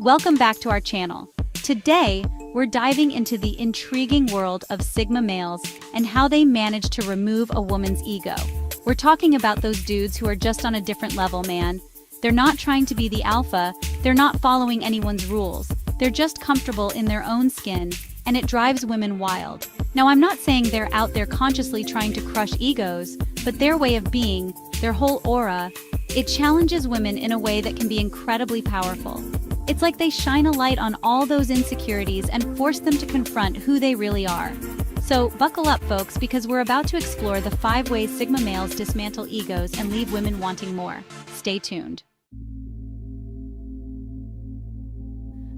Welcome back to our channel. Today, we're diving into the intriguing world of Sigma males and how they manage to remove a woman's ego. We're talking about those dudes who are just on a different level, man. They're not trying to be the alpha, they're not following anyone's rules. They're just comfortable in their own skin, and it drives women wild. Now, I'm not saying they're out there consciously trying to crush egos, but their way of being, their whole aura, it challenges women in a way that can be incredibly powerful. It's like they shine a light on all those insecurities and force them to confront who they really are. So buckle up, folks, because we're about to explore the 5 ways Sigma males dismantle egos and leave women wanting more. Stay tuned.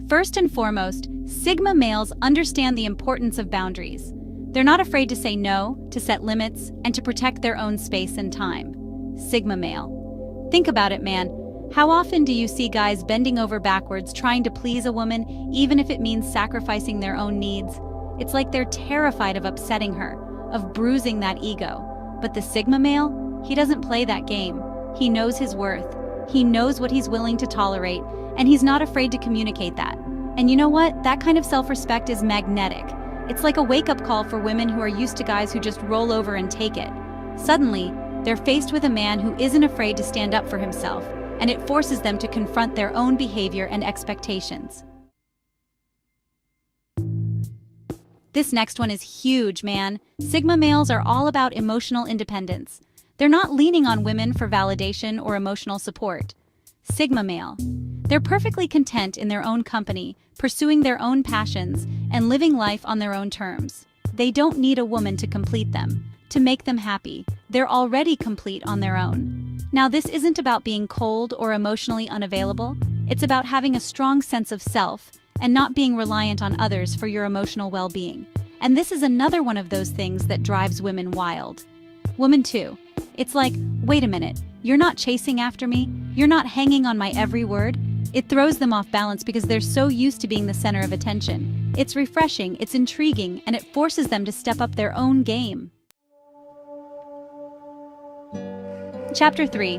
First and foremost, Sigma males understand the importance of boundaries. They're not afraid to say no, to set limits, and to protect their own space and time. Sigma male. Think about it, man. How often do you see guys bending over backwards trying to please a woman, even if it means sacrificing their own needs? It's like they're terrified of upsetting her, of bruising that ego. But the Sigma male, he doesn't play that game. He knows his worth. He knows what he's willing to tolerate, and he's not afraid to communicate that. And you know what? That kind of self-respect is magnetic. It's like a wake-up call for women who are used to guys who just roll over and take it. Suddenly, they're faced with a man who isn't afraid to stand up for himself, and it forces them to confront their own behavior and expectations. This next one is huge, man. Sigma males are all about emotional independence. They're not leaning on women for validation or emotional support. Sigma male. They're perfectly content in their own company, pursuing their own passions, and living life on their own terms. They don't need a woman to complete them, to make them happy. They're already complete on their own. Now, this isn't about being cold or emotionally unavailable. It's about having a strong sense of self and not being reliant on others for your emotional well-being. And this is another one of those things that drives women wild. Woman 2. It's like, wait a minute, you're not chasing after me? You're not hanging on my every word? It throws them off balance because they're so used to being the center of attention. It's refreshing, it's intriguing, and it forces them to step up their own game. Chapter 3.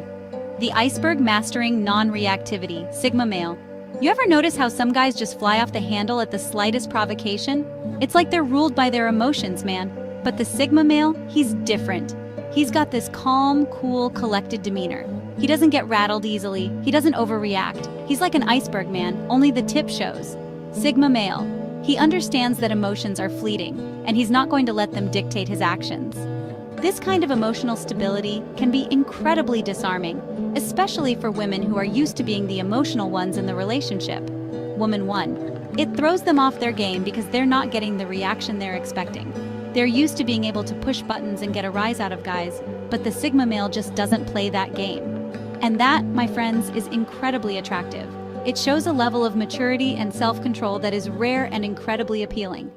The Iceberg Mastering Non-Reactivity, Sigma Male. You ever notice how some guys just fly off the handle at the slightest provocation? It's like they're ruled by their emotions, man. But the Sigma male, he's different. He's got this calm, cool, collected demeanor. He doesn't get rattled easily. He doesn't overreact. He's like an iceberg, man, only the tip shows. Sigma male. He understands that emotions are fleeting, and he's not going to let them dictate his actions. This kind of emotional stability can be incredibly disarming, especially for women who are used to being the emotional ones in the relationship. Woman 1. It throws them off their game because they're not getting the reaction they're expecting. They're used to being able to push buttons and get a rise out of guys, but the Sigma male just doesn't play that game. And that, my friends, is incredibly attractive. It shows a level of maturity and self-control that is rare and incredibly appealing.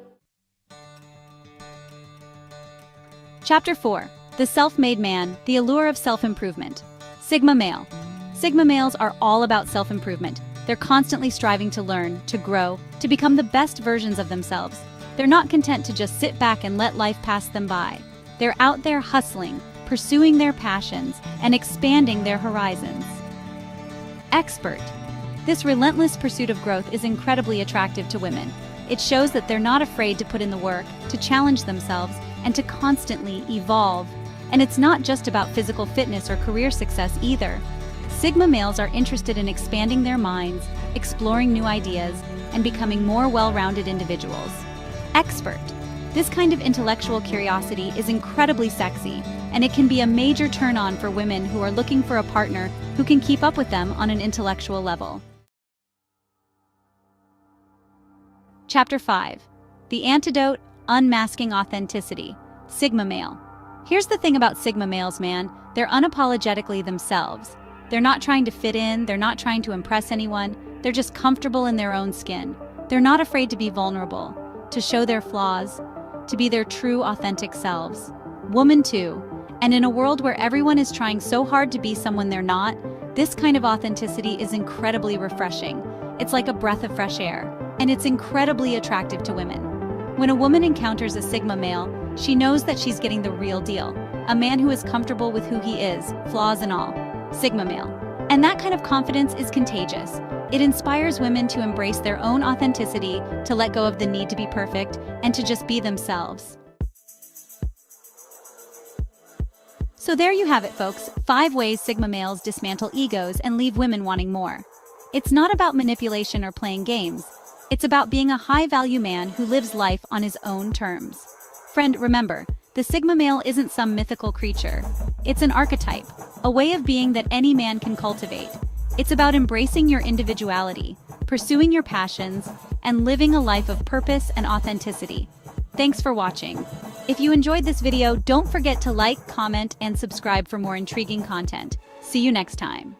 Chapter 4. The Self-Made Man, the Allure of Self-Improvement. Sigma male. Sigma males are all about self-improvement. They're constantly striving to learn, to grow, to become the best versions of themselves. They're not content to just sit back and let life pass them by. They're out there hustling, pursuing their passions, and expanding their horizons. Expert. This relentless pursuit of growth is incredibly attractive to women. It shows that they're not afraid to put in the work, to challenge themselves, and to constantly evolve. And it's not just about physical fitness or career success either. Sigma males are interested in expanding their minds, exploring new ideas, and becoming more well-rounded individuals. Expert. This kind of intellectual curiosity is incredibly sexy, and it can be a major turn-on for women who are looking for a partner who can keep up with them on an intellectual level. Chapter 5. The Antidote, Unmasking Authenticity, Sigma Male. Here's the thing about Sigma males, man. They're unapologetically themselves. They're not trying to fit in, they're not trying to impress anyone, they're just comfortable in their own skin. They're not afraid to be vulnerable, to show their flaws, to be their true, authentic selves. Woman 2. And in a world where everyone is trying so hard to be someone they're not, this kind of authenticity is incredibly refreshing. It's like a breath of fresh air, and it's incredibly attractive to women. When a woman encounters a Sigma male, she knows that she's getting the real deal, a man who is comfortable with who he is, flaws and all. Sigma male. And that kind of confidence is contagious. It inspires women to embrace their own authenticity, to let go of the need to be perfect, and to just be themselves. So there you have it, folks. 5 ways Sigma males dismantle egos and leave women wanting more. It's not about manipulation or playing games. It's about being a high-value man who lives life on his own terms. Friend, remember, the Sigma male isn't some mythical creature. It's an archetype, a way of being that any man can cultivate. It's about embracing your individuality, pursuing your passions, and living a life of purpose and authenticity. Thanks for watching. If you enjoyed this video, don't forget to like, comment, and subscribe for more intriguing content. See you next time.